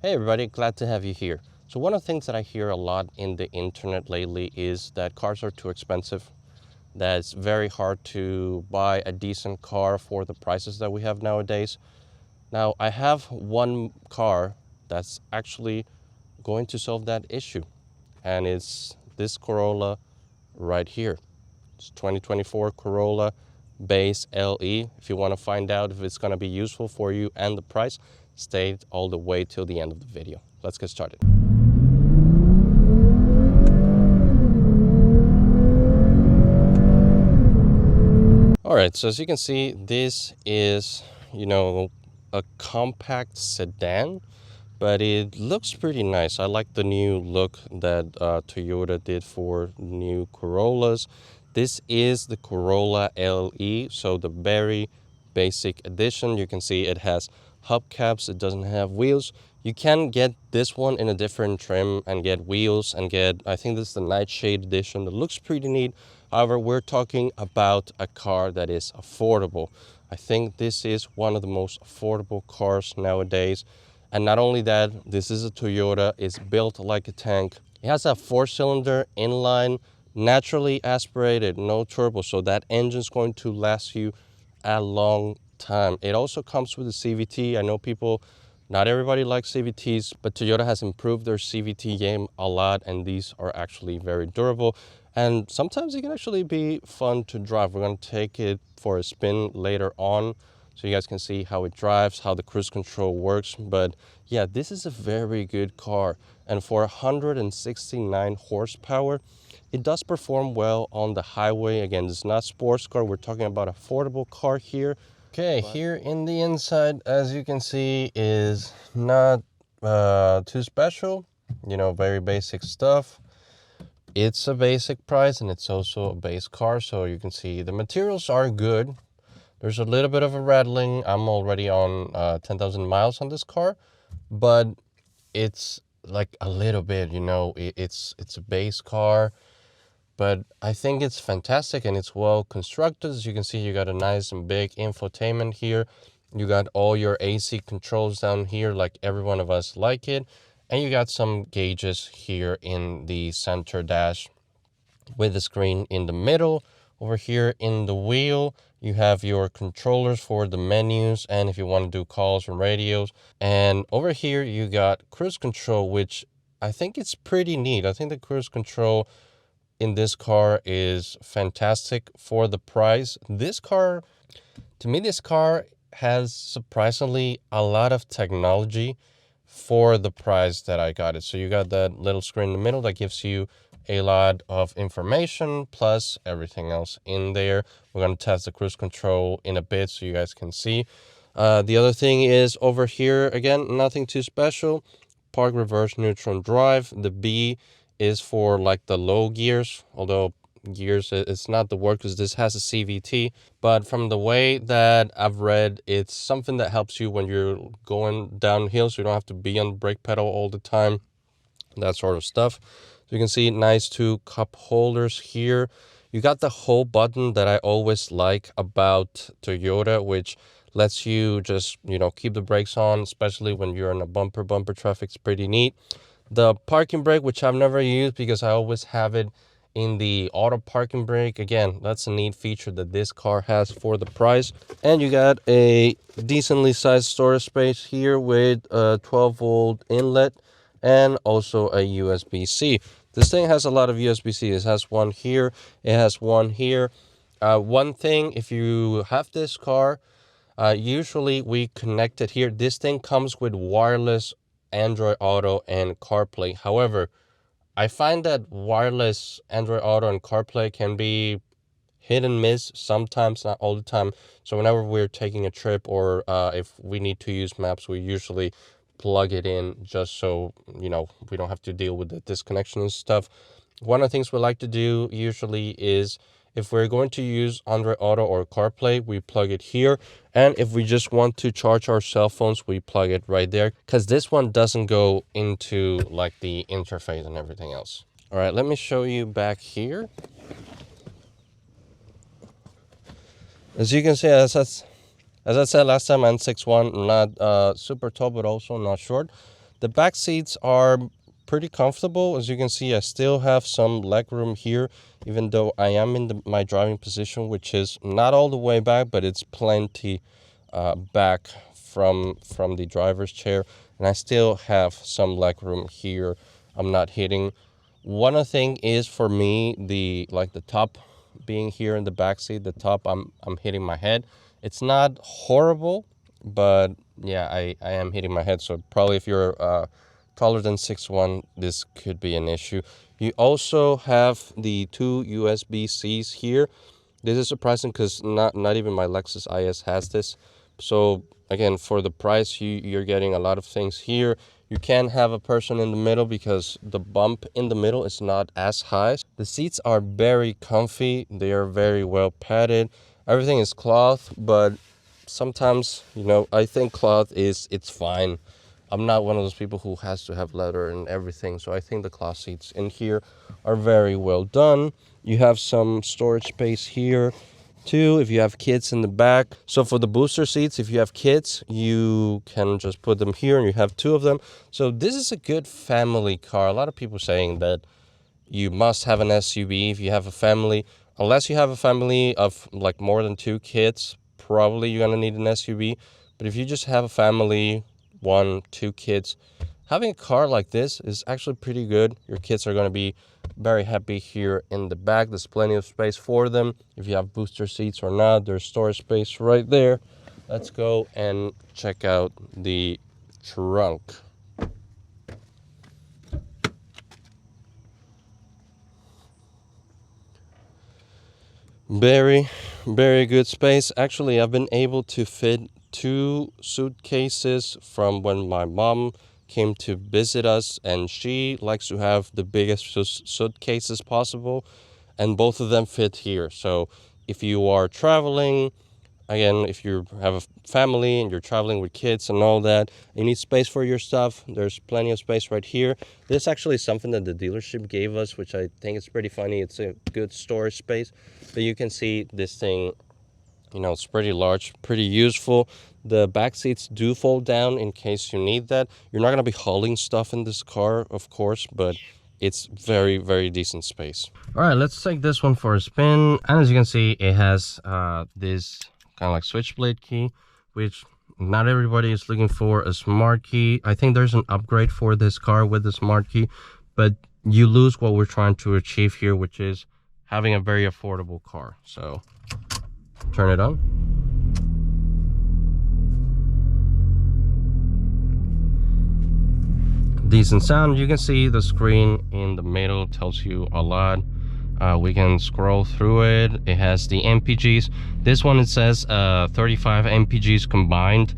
Hey everybody, glad to have you here. So one of the things that I hear a lot in the internet lately is that cars are too expensive, that it's very hard to buy a decent car for the prices that we have nowadays. Now I have one car that's actually going to solve that issue, and it's this Corolla right here. It's 2024 Corolla base LE. If you want to find out if it's going to be useful for you and the price, stay all the way till the end of the video. Let's get started. All right, so as you can see, this is, a compact sedan, but it looks pretty nice. I like the new look that Toyota did for new Corollas. This is the Corolla LE, so the very basic edition. You can see it has hubcaps, it doesn't have wheels. You can get this one in a different trim and get wheels and get, I think this is the Nightshade edition. It looks pretty neat. However, we're talking about a car that is affordable. I think this is one of the most affordable cars nowadays. And not only that, this is a Toyota. It's built like a tank. It has a 4-cylinder inline, naturally aspirated, no turbo. So that engine's going to last you a long time. It also comes with a CVT. I know not everybody likes CVTs, but Toyota has improved their CVT game a lot, and these are actually very durable. And sometimes it can actually be fun to drive. We're going to take it for a spin later on so you guys can see how it drives, how the cruise control works. But yeah, this is a very good car. And for 169 horsepower, it does perform well on the highway. Again, it's not sports car. We're talking about affordable car here. Okay, here in the inside, as you can see, is not too special. Very basic stuff. It's a basic price and it's also a base car, so you can see the materials are good. There's a little bit of a rattling. I'm already on 10,000 miles on this car, but it's like a little bit, it's a base car, but I think it's fantastic and it's well constructed. As you can see, you got a nice and big infotainment here. You got all your AC controls down here, like every one of us like it. And you got some gauges here in the center dash with the screen in the middle. Over here in the wheel, you have your controllers for the menus and if you want to do calls and radios. And over here, you got cruise control, which I think it's pretty neat. I think the cruise control in this car is fantastic for the price. To me, this car has surprisingly a lot of technology for the price that I got it. So you got that little screen in the middle that gives you a lot of information plus everything else in there. We're going to test the cruise control in a bit so you guys can see. The other thing is over here, again, nothing too special. Park, reverse, neutral, and drive. The B is for like the low gears, although gears it's not the word because this has a CVT, but from the way that I've read, it's something that helps you when you're going downhill, so you don't have to be on the brake pedal all the time, that sort of stuff. So you can see nice 2 cup holders here. You got the whole button that I always like about Toyota, which lets you just keep the brakes on, especially when you're in a bumper traffic. It's pretty neat. The parking brake, which I've never used because I always have it in the auto parking brake. Again, that's a neat feature that this car has for the price. And you got a decently sized storage space here with a 12-volt inlet and also a USB-C. This thing has a lot of USB-C. It has one here. It has one here. One thing, if you have this car, usually we connect it here. This thing comes with wireless Android Auto and CarPlay. However, I find that wireless Android Auto and CarPlay can be hit and miss sometimes, not all the time. So whenever we're taking a trip or if we need to use maps, we usually plug it in just so, we don't have to deal with the disconnection and stuff. One of the things we like to do usually is if we're going to use Android Auto or CarPlay, we plug it here. And if we just want to charge our cell phones, we plug it right there, because this one doesn't go into like the interface and everything else. All right, let me show you back here. As you can see, as I said last time, I'm 6'1", not super tall, but also not short. The back seats are pretty comfortable. As you can see, I still have some leg room here, even though I am in my driving position, which is not all the way back, but it's plenty back from the driver's chair, and I still have some leg room here. I'm not hitting. One thing is for me, the top being here in the back seat, the top, I'm hitting my head. It's not horrible, but yeah, I am hitting my head. So probably if you're taller than 6'1", this could be an issue. You also have the 2 USB-Cs here. This is surprising because not even my Lexus IS has this. So again, for the price, you're getting a lot of things here. You can have a person in the middle because the bump in the middle is not as high. The seats are very comfy. They are very well padded. Everything is cloth, but sometimes, I think cloth it's fine. I'm not one of those people who has to have leather and everything. So I think the cloth seats in here are very well done. You have some storage space here too if you have kids in the back. So for the booster seats, if you have kids, you can just put them here and you have 2 of them. So this is a good family car. A lot of people saying that you must have an SUV if you have a family. Unless you have a family of like more than 2 kids, probably you're gonna need an SUV. But if you just have a family, 1, 2 kids, having a car like this is actually pretty good. Your kids are going to be very happy here in the back. There's plenty of space for them. If you have booster seats or not, there's storage space right there. Let's go and check out the trunk. Very, very good space. Actually, I've been able to fit 2 suitcases from when my mom came to visit us, and she likes to have the biggest suitcases possible, and both of them fit here. So if you are traveling, again, if you have a family and you're traveling with kids and all that, you need space for your stuff, there's plenty of space right here. This is actually something that the dealership gave us, which I think is pretty funny. It's a good storage space, but you can see this thing, it's pretty large, pretty useful. The back seats do fold down in case you need that. You're not going to be hauling stuff in this car, of course, but it's very, very decent space. All right, let's take this one for a spin. And as you can see, it has this kind of like switchblade key, which not everybody is looking for a smart key. I think there's an upgrade for this car with the smart key, but you lose what we're trying to achieve here, which is having a very affordable car. So turn it on. Decent sound. You can see the screen in the middle tells you a lot. We can scroll through it. It has the MPGs. This one, it says 35 MPGs combined.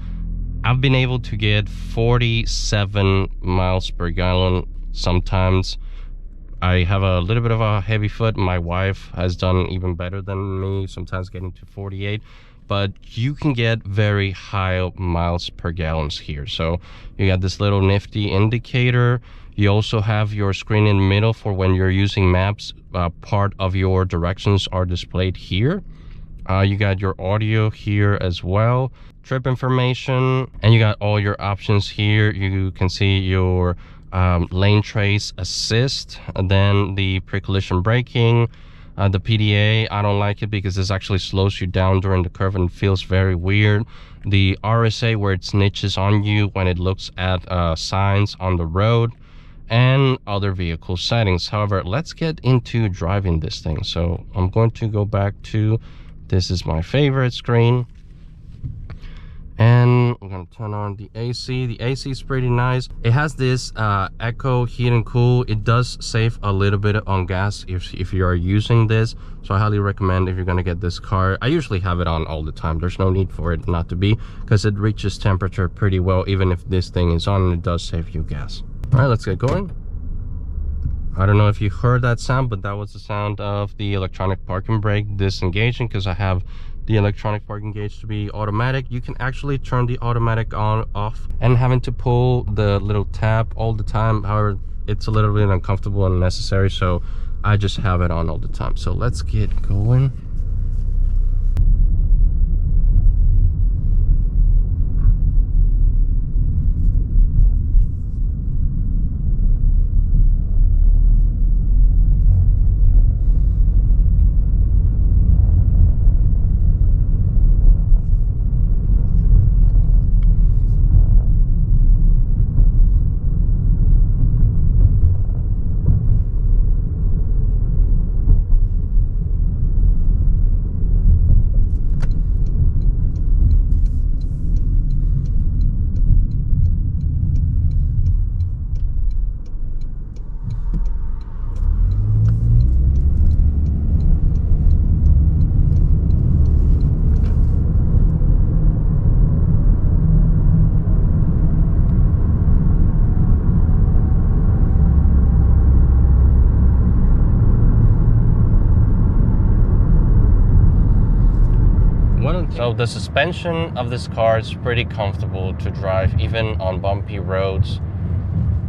I've been able to get 47 miles per gallon sometimes. I have a little bit of a heavy foot. My wife has done even better than me, sometimes getting to 48. But you can get very high miles per gallon here. So you got this little nifty indicator. You also have your screen in the middle for when you're using maps. Part of your directions are displayed here. You got your audio here as well, trip information, and you got all your options here. You can see your lane trace assist, and then the pre-collision braking. The PDA, I don't like it because this actually slows you down during the curve and feels very weird. The RSA, where it snitches on you when it looks at signs on the road, and other vehicle settings. However, let's get into driving this thing. So I'm going to go back to, this is my favorite screen. And I'm gonna turn on the AC. The AC is pretty nice. It has this echo heat and cool. It does save a little bit on gas if you are using this. So I highly recommend if you're gonna get this car. I usually have it on all the time. There's no need for it not to be, because it reaches temperature pretty well even if this thing is on, and it does save you gas. All right, let's get going. I don't know if you heard that sound, but that was the sound of the electronic parking brake disengaging, because I have the electronic parking gauge to be automatic. You can actually turn the automatic on off, and having to pull the little tab all the time. However, it's a little bit uncomfortable and unnecessary, so I just have it on all the time. So let's get going. So the suspension of this car is pretty comfortable to drive, even on bumpy roads.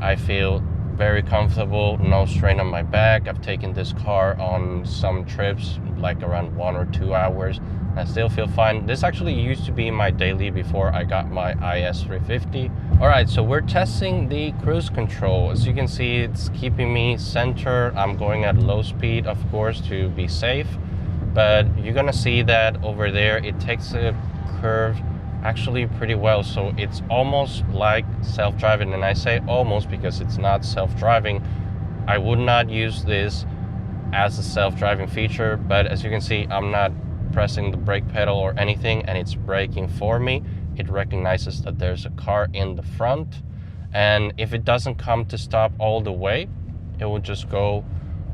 I feel very comfortable, no strain on my back. I've taken this car on some trips, like around 1 or 2 hours. I still feel fine. This actually used to be my daily before I got my IS350. All right, so we're testing the cruise control. As you can see, it's keeping me centered. I'm going at low speed, of course, to be safe. But you're gonna see that over there, it takes a curve actually pretty well. So it's almost like self-driving. And I say almost because it's not self-driving. I would not use this as a self-driving feature, but as you can see, I'm not pressing the brake pedal or anything, and it's braking for me. It recognizes that there's a car in the front, and if it doesn't come to stop all the way, it will just go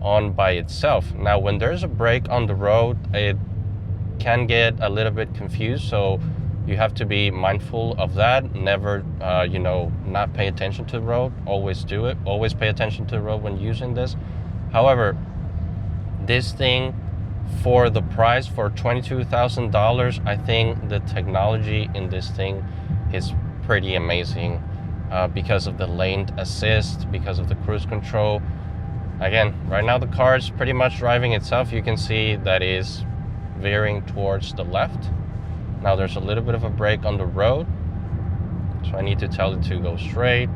on by itself. Now when there's a brake on the road, it can get a little bit confused, so you have to be mindful of that. Never not pay attention to the road. Always do it. Always pay attention to the road when using this. However, this thing, for the price, for $22,000, I think the technology in this thing is pretty amazing, because of the lane assist, because of the cruise control. Again, right now the car is pretty much driving itself. You can see that is veering towards the left. Now there's a little bit of a brake on the road, so I need to tell it to go straight,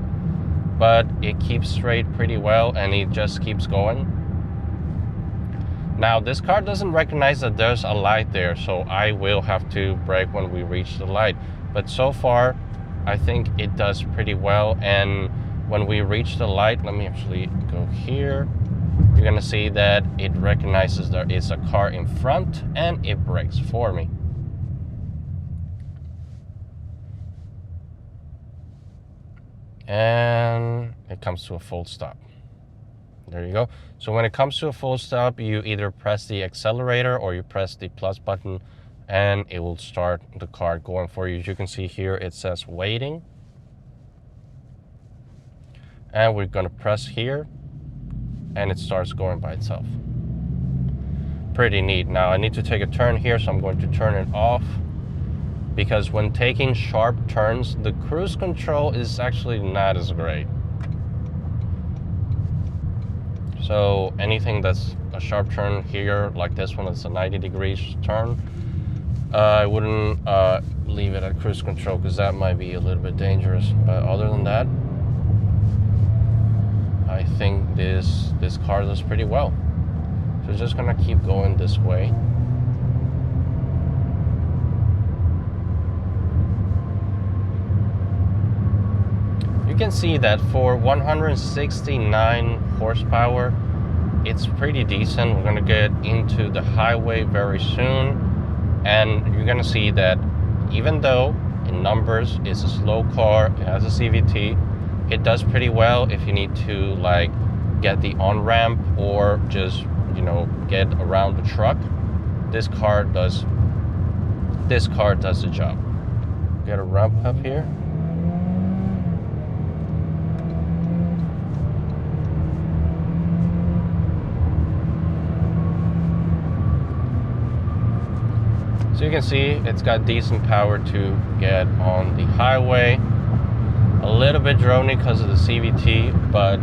but it keeps straight pretty well, and it just keeps going. Now this car doesn't recognize that there's a light there, so I will have to brake when we reach the light. But so far, I think it does pretty well. And when we reach the light, let me actually go here. You're gonna see that it recognizes there is a car in front, and it brakes for me. And it comes to a full stop. There you go. So when it comes to a full stop, you either press the accelerator or you press the plus button, and it will start the car going for you. As you can see here, it says waiting. And we're gonna press here, and it starts going by itself. Pretty neat. Now I need to take a turn here, so I'm going to turn it off, because when taking sharp turns, the cruise control is actually not as great. So anything that's a sharp turn here, like this one, it's a 90 degrees turn, I wouldn't leave it at cruise control, because that might be a little bit dangerous. But other than that, I think this car does pretty well. So it's just gonna keep going this way. You can see that for 169 horsepower, it's pretty decent. We're gonna get into the highway very soon, and you're gonna see that even though in numbers it's a slow car, it has a CVT, it does pretty well if you need to like get the on-ramp or just get around the truck. This car does the job. Get a ramp up here. So you can see it's got decent power to get on the highway. A little bit drony because of the CVT, but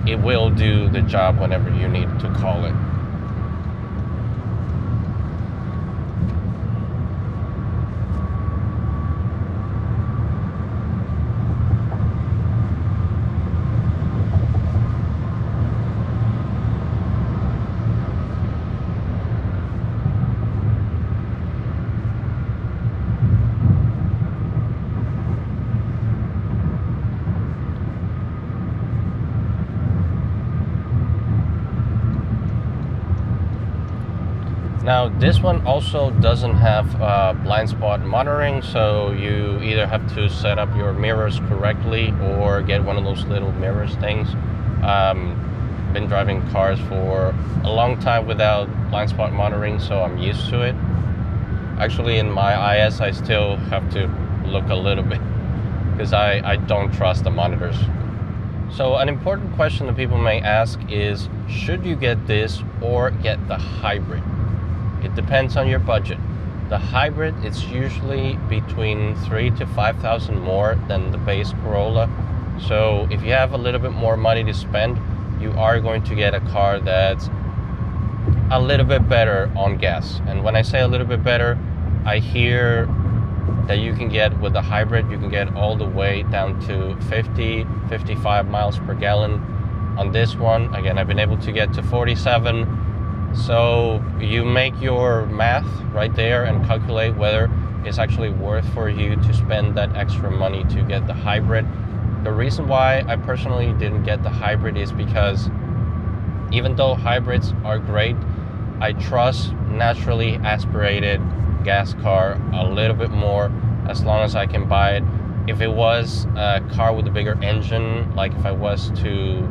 it will do the job whenever you need to call it. Now this one also doesn't have blind spot monitoring, so you either have to set up your mirrors correctly or get one of those little mirrors things. Been driving cars for a long time without blind spot monitoring, so I'm used to it. Actually in my IS I still have to look a little bit because I don't trust the monitors. So an important question that people may ask is, should you get this or get the hybrid? It depends on your budget. The hybrid is usually between 3 to 5,000 more than the base Corolla. So if you have a little bit more money to spend, you are going to get a car that's a little bit better on gas. And when I say a little bit better, I hear that you can get with the hybrid, you can get all the way down to 50, 55 miles per gallon. On this one, again, I've been able to get to 47. So you make your math right there and calculate whether it's actually worth for you to spend that extra money to get the hybrid. The reason why I personally didn't get the hybrid is because even though hybrids are great, I trust naturally aspirated gas car a little bit more as long as I can buy it. If it was a car with a bigger engine, like if I was to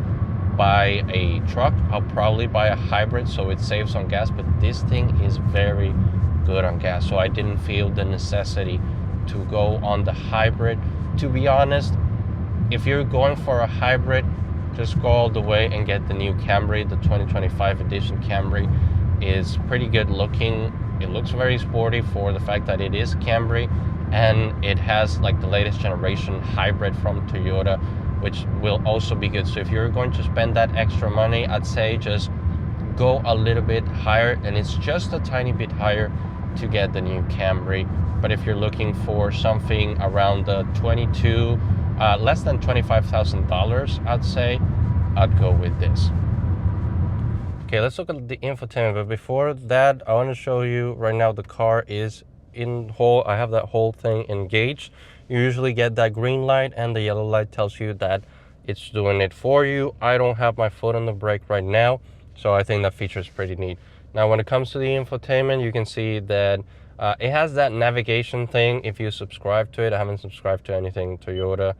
buy a truck, I'll probably buy a hybrid so it saves on gas, but this thing is very good on gas, so I didn't feel the necessity to go on the hybrid. To be honest, if you're going for a hybrid, just go all the way and get the new Camry. The 2025 edition Camry is pretty good looking. It looks very sporty for the fact that it is Camry, and it has like the latest generation hybrid from Toyota, which will also be good. So if you're going to spend that extra money, I'd say just go a little bit higher, and it's just a tiny bit higher to get the new Camry. But if you're looking for something around the 22, less than $25,000, I'd say I'd go with this. Okay, let's look at the infotainment, but before that, I want to show you right now the car is in whole. I have that whole thing engaged. You usually get that green light, and the yellow light tells you that it's doing it for you. I don't have my foot on the brake right now, so I think that feature is pretty neat. Now, when it comes to the infotainment, you can see that it has that navigation thing if you subscribe to it. I haven't subscribed to anything Toyota,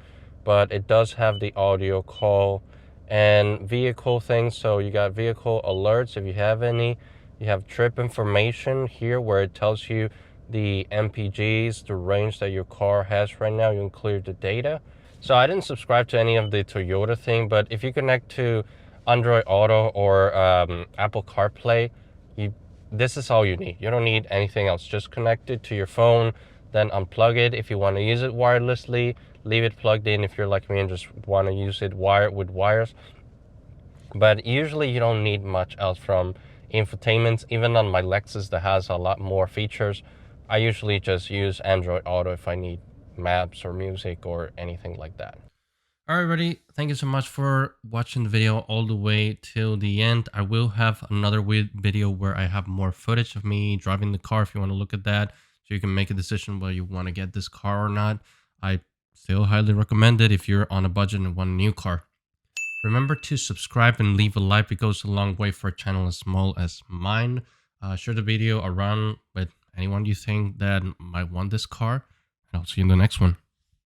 but it does have the audio call and vehicle things. So you got vehicle alerts if you have any. You have trip information here where it tells you the MPGs, the range that your car has right now. You can clear the data. So I didn't subscribe to any of the Toyota thing, but if you connect to Android Auto or Apple CarPlay, this is all you need. You don't need anything else. Just connect it to your phone, then unplug it. If you want to use it wirelessly, leave it plugged in if you're like me and just want to use it with wires. But usually you don't need much else from infotainment. Even on my Lexus that has a lot more features, I usually just use Android Auto if I need maps or music or anything like that. All right, everybody, thank you so much for watching the video all the way till the end. I will have another video where I have more footage of me driving the car if you want to look at that, so you can make a decision whether you want to get this car or not. I still highly recommend it if you're on a budget and want a new car. Remember to subscribe and leave a like. It goes a long way for a channel as small as mine. Share the video around with anyone you think that might want this car, and I'll see you in the next one.